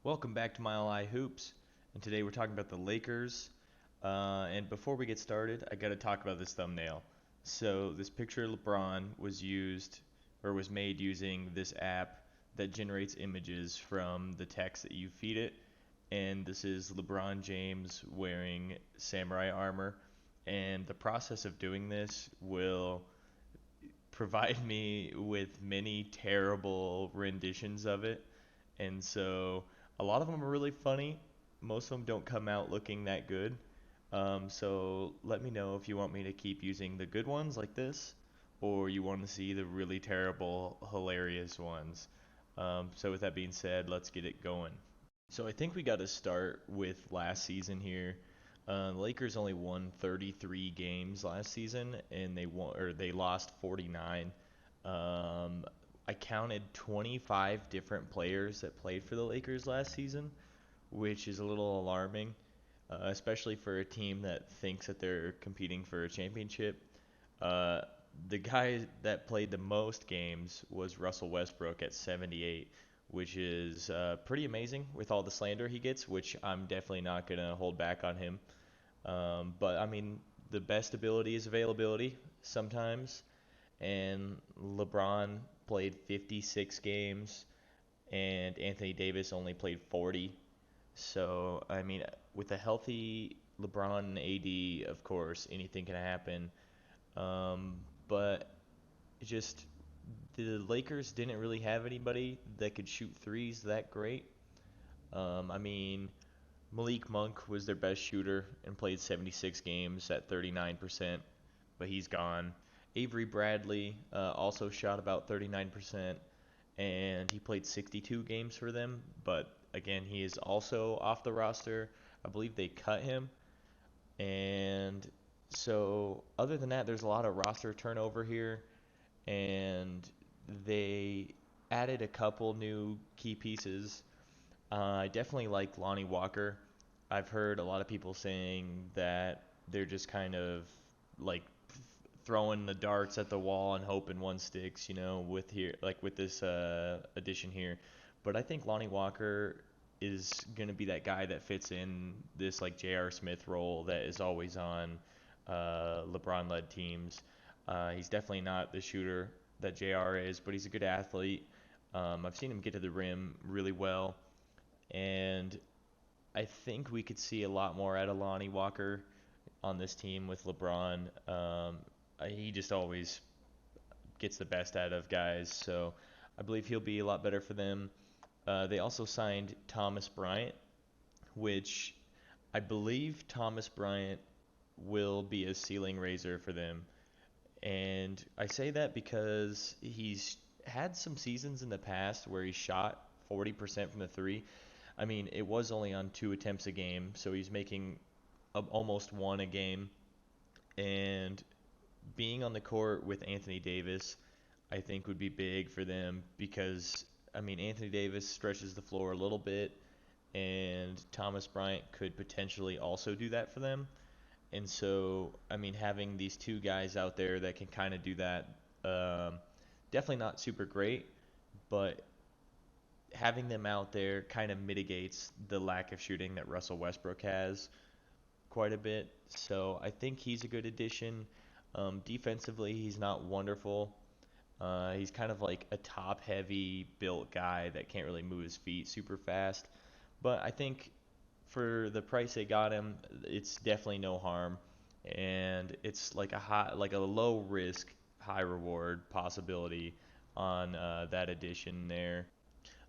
Welcome back to Mile High Hoops, and today we're talking about the Lakers. And before we get started, I got to talk about this thumbnail. So this picture of LeBron was used or was made using this app that generates images from the text that you feed it. And this is LeBron James wearing samurai armor. And the process of doing this will provide me with many terrible renditions of it. And so a lot of them are really funny. Most of them don't come out looking that good. So let me know if you want me to keep using the good ones like this, or you want to see the really terrible, hilarious ones. So with that being said, let's get it going. So I think we got to start with last season here. The Lakers only won 33 games last season, and they lost 49. I counted 25 different players that played for the Lakers last season, which is a little alarming, especially for a team that thinks that they're competing for a championship. Uh, the guy that played the most games was Russell Westbrook at 78, which is pretty amazing with all the slander he gets, which I'm definitely not going to hold back on him. But I mean, the best ability is availability sometimes, and LeBron played 56 games, and Anthony Davis only played 40. So, I mean, with a healthy LeBron and AD, of course, anything can happen. But just the Lakers didn't really have anybody that could shoot threes that great. I mean, Malik Monk was their best shooter and played 76 games at 39%, but he's gone. Avery Bradley also shot about 39%, and he played 62 games for them, but again, he is also off the roster. I believe they cut him. And so, other than that, there's a lot of roster turnover here, and they added a couple new key pieces. I definitely like Lonnie Walker. I've heard a lot of people saying that they're just kind of like throwing the darts at the wall and hoping one sticks, with here like with this addition here. But I think Lonnie Walker is gonna be that guy that fits in this like J.R. Smith role that is always on LeBron-led teams. He's definitely not the shooter that J.R. is, but he's a good athlete. I've seen him get to the rim really well, and I think we could see a lot more out of Lonnie Walker on this team with LeBron. He just always gets the best out of guys, so I believe he'll be a lot better for them. They also signed Thomas Bryant, which I believe Thomas Bryant will be a ceiling raiser for them. And I say that because he's had some seasons in the past where he shot 40% from the three. I mean, it was only on 2 attempts a game, so he's making almost one a game. And being on the court with Anthony Davis, I think would be big for them because, I mean, Anthony Davis stretches the floor a little bit, and Thomas Bryant could potentially also do that for them. And so, I mean, having these two guys out there that can kind of do that, um, definitely not super great, but having them out there kind of mitigates the lack of shooting that Russell Westbrook has quite a bit. So I think he's a good addition. Defensively, he's not wonderful. He's kind of like a top-heavy built guy that can't really move his feet super fast. But I think for the price they got him, it's definitely no harm, and it's like a low risk, high reward possibility on that addition there.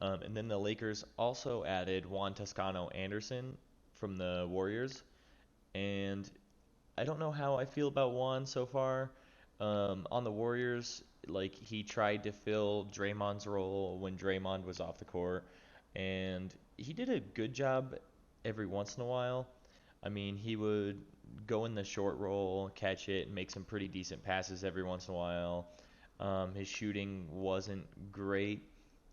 And then the Lakers also added Juan Anderson from the Warriors, and I don't know how I feel about Juan so far. On the Warriors, like he tried to fill Draymond's role when Draymond was off the court, and he did a good job every once in a while. I mean, he would go in the short roll, catch it, and make some pretty decent passes every once in a while. His shooting wasn't great.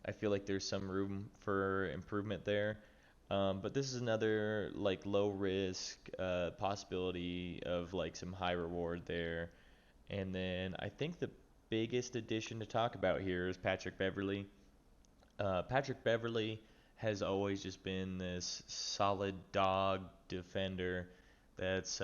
I feel like there's some room for improvement there. But this is another like low risk possibility of like some high reward there. And then I think the biggest addition to talk about here is Patrick Beverly. Patrick Beverly has always just been this solid dog defender that's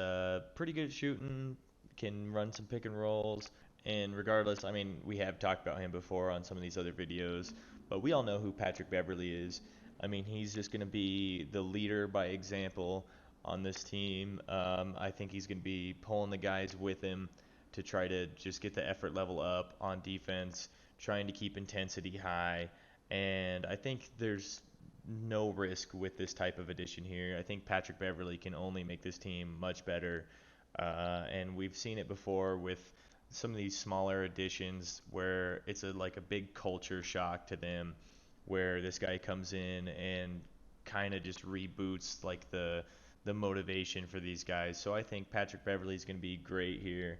pretty good at shooting, can run some pick and rolls, and regardless, I mean, we have talked about him before on some of these other videos, but we all know who Patrick Beverly is. I mean, he's just going to be the leader by example on this team. I think he's going to be pulling the guys with him to try to just get the effort level up on defense, trying to keep intensity high. And I think there's no risk with this type of addition here. I think Patrick Beverly can only make this team much better. And we've seen it before with some of these smaller additions where it's like a big culture shock to them, where this guy comes in and kind of just reboots like the motivation for these guys. So I think Patrick Beverly is going to be great here,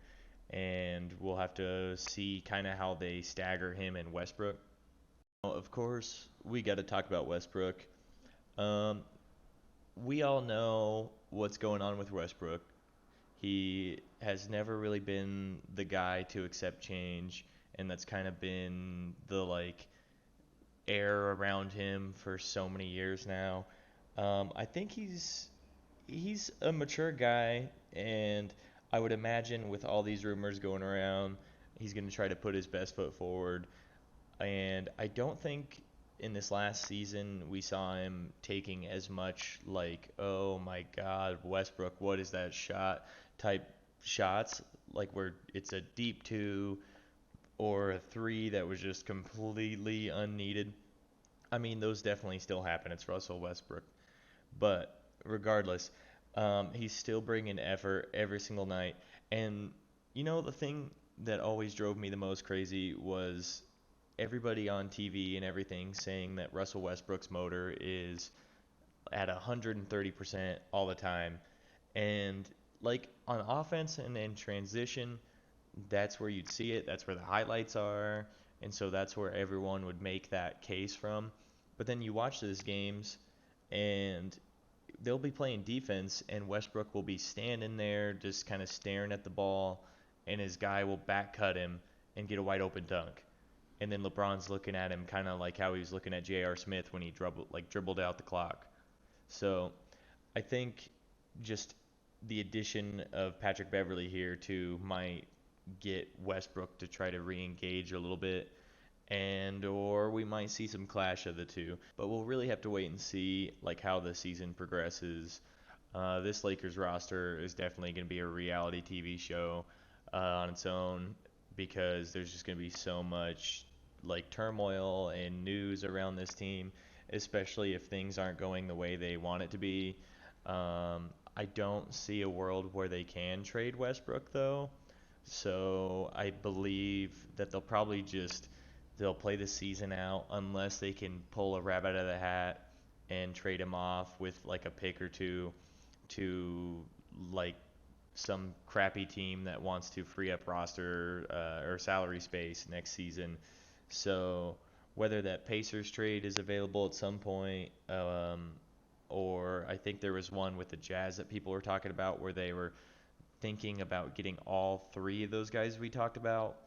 and we'll have to see kind of how they stagger him and Westbrook. Of course, we got to talk about Westbrook. Um, we all know what's going on with Westbrook. He has never really been the guy to accept change, and that's kind of been the like air around him for so many years now. I think he's a mature guy, and I would imagine with all these rumors going around, he's going to try to put his best foot forward. And I don't think in this last season we saw him taking as much like, oh my God, Westbrook, what is that shot type shots, like where it's a deep two or a three that was just completely unneeded. I mean, those definitely still happen. It's Russell Westbrook. But regardless, he's still bringing effort every single night. And, the thing that always drove me the most crazy was everybody on TV and everything saying that Russell Westbrook's motor is at 130% all the time. And like on offense and in transition, that's where you'd see it. That's where the highlights are. And so that's where everyone would make that case from. But then you watch those games and they'll be playing defense and Westbrook will be standing there just kind of staring at the ball and his guy will back cut him and get a wide open dunk. And then LeBron's looking at him kind of like how he was looking at J.R. Smith when he dribbled out the clock. So I think just the addition of Patrick Beverly here to might get Westbrook to try to re-engage a little bit, and or we might see some clash of the two. But we'll really have to wait and see like how the season progresses. This Lakers roster is definitely going to be a reality TV show on its own because there's just going to be so much like turmoil and news around this team, especially if things aren't going the way they want it to be. I don't see a world where they can trade Westbrook though. So I believe that they'll play the season out unless they can pull a rabbit out of the hat and trade him off with like a pick or two to like some crappy team that wants to free up roster or salary space next season. So whether that Pacers trade is available at some point, or I think there was one with the Jazz that people were talking about where they were thinking about getting all three of those guys we talked about,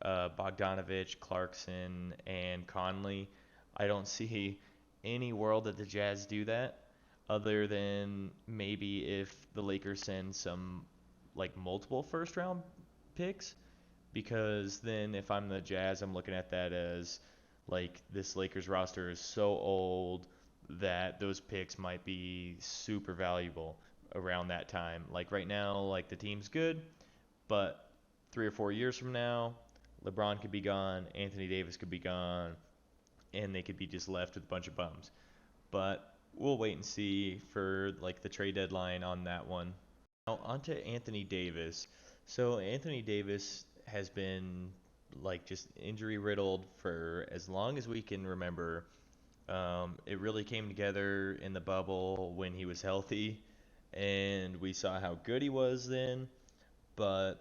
Bogdanovich, Clarkson, and Conley. I don't see any world that the Jazz do that other than maybe if the Lakers send some like multiple first round picks, because then if I'm the Jazz, I'm looking at that as like this Lakers roster is so old that those picks might be super valuable around that time. Like right now, like the team's good, but 3 or 4 years from now, LeBron could be gone, Anthony Davis could be gone, and they could be just left with a bunch of bums. But we'll wait and see for like the trade deadline on that one. Now on to Anthony Davis. So Anthony Davis has been like just injury riddled for as long as we can remember. It really came together in the bubble when he was healthy, and we saw how good he was then. But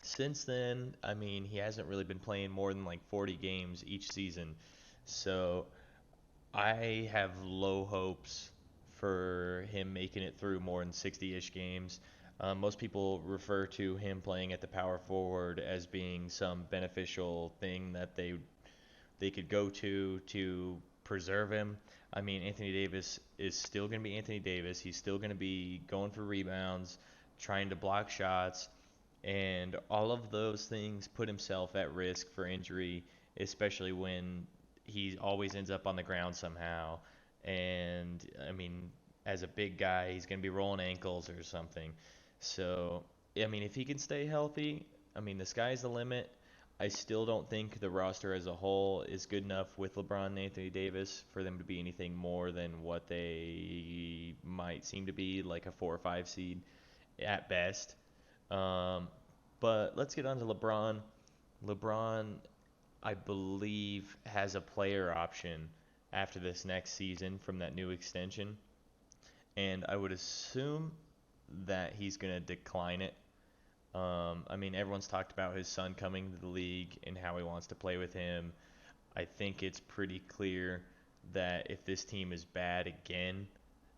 since then, I mean, he hasn't really been playing more than like 40 games each season. So I have low hopes for him making it through more than 60-ish games. Most people refer to him playing at the power forward as being some beneficial thing that they could go to preserve him. I mean, Anthony Davis is still going to be Anthony Davis. He's still going to be going for rebounds, trying to block shots, and all of those things put himself at risk for injury, especially when he always ends up on the ground somehow. And I mean, as a big guy, he's going to be rolling ankles or something. So, I mean, if he can stay healthy, I mean, the sky's the limit. I still don't think the roster as a whole is good enough with LeBron and Anthony Davis for them to be anything more than what they might seem to be, like a 4 or 5 seed at best. Um, but let's get on to LeBron. LeBron, I believe, has a player option after this next season from that new extension, and I would assume that he's going to decline it. I mean, everyone's talked about his son coming to the league and how he wants to play with him. I think it's pretty clear that if this team is bad again,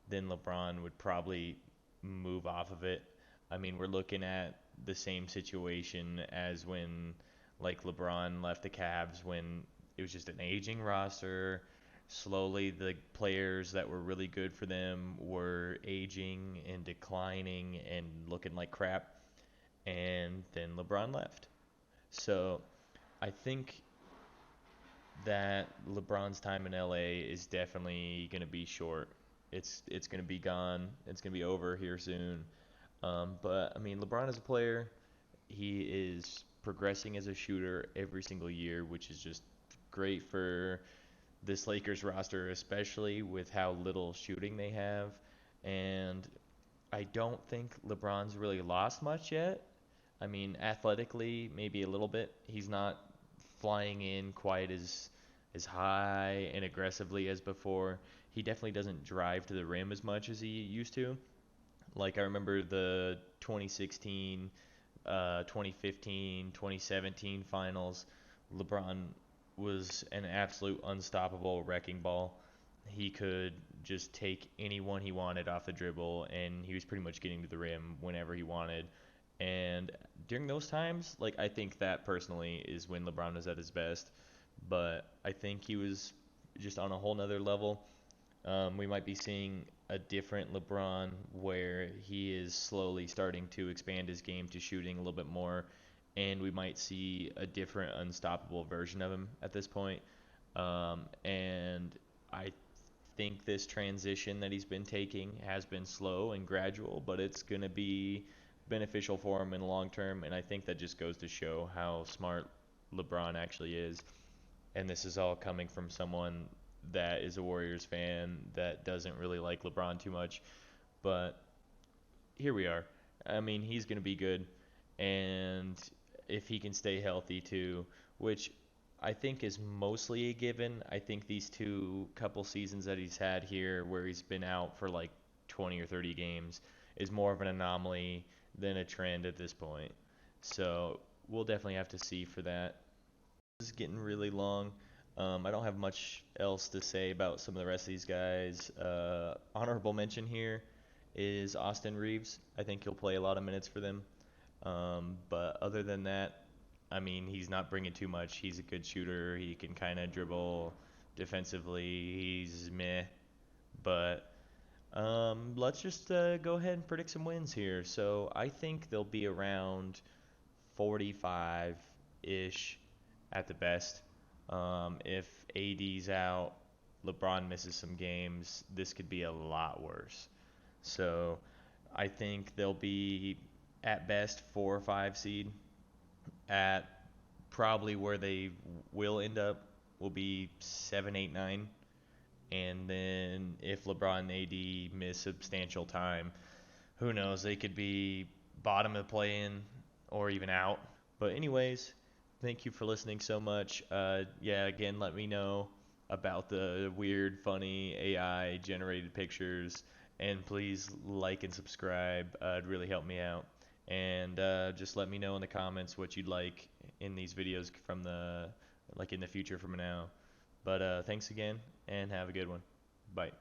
then LeBron would probably move off of it. I mean, we're looking at the same situation as when, like, LeBron left the Cavs when it was just an aging roster. Slowly, the players that were really good for them were aging and declining and looking like crap. And then LeBron left. So I think that LeBron's time in LA is definitely going to be short. It's going to be gone. It's going to be over here soon. But I mean, LeBron as a player, he is progressing as a shooter every single year, which is just great for this Lakers roster, especially with how little shooting they have. And I don't think LeBron's really lost much yet. I mean, athletically, maybe a little bit. He's not flying in quite as high and aggressively as before. He definitely doesn't drive to the rim as much as he used to. Like I remember the 2016, 2015, 2017 finals. LeBron was an absolute unstoppable wrecking ball. He could just take anyone he wanted off the dribble, and he was pretty much getting to the rim whenever he wanted. And during those times, like I think that personally is when LeBron was at his best. But I think he was just on a whole nother level. We might be seeing a different LeBron where he is slowly starting to expand his game to shooting a little bit more, and we might see a different unstoppable version of him at this point. And I think this transition that he's been taking has been slow and gradual, but it's going to be beneficial for him in the long term, and I think that just goes to show how smart LeBron actually is. And this is all coming from someone that is a Warriors fan that doesn't really like LeBron too much. But here we are. I mean, he's going to be good. And if he can stay healthy too, which I think is mostly a given. I think these two couple seasons that he's had here where he's been out for like 20 or 30 games is more of an anomaly than a trend at this point. So we'll definitely have to see for that. This is getting really long. I don't have much else to say about some of the rest of these guys. Honorable mention here is Austin Reeves. I think he'll play a lot of minutes for them. But other than that, I mean, he's not bringing too much. He's a good shooter. He can kind of dribble defensively. He's meh. But let's just go ahead and predict some wins here. So I think they'll be around 45-ish at the best. If AD's out, LeBron misses some games, this could be a lot worse. So I think they'll be at best 4 or 5 seed. At probably where they will end up will be 7, 8, 9. And then if LeBron and AD miss substantial time, who knows? They could be bottom of the play-in or even out. But anyways, thank you for listening so much. Yeah, again, let me know about the weird, funny AI-generated pictures. And please like and subscribe. It'd really help me out. And just let me know in the comments what you'd like in these videos from in the future from now. But thanks again, and have a good one. Bye.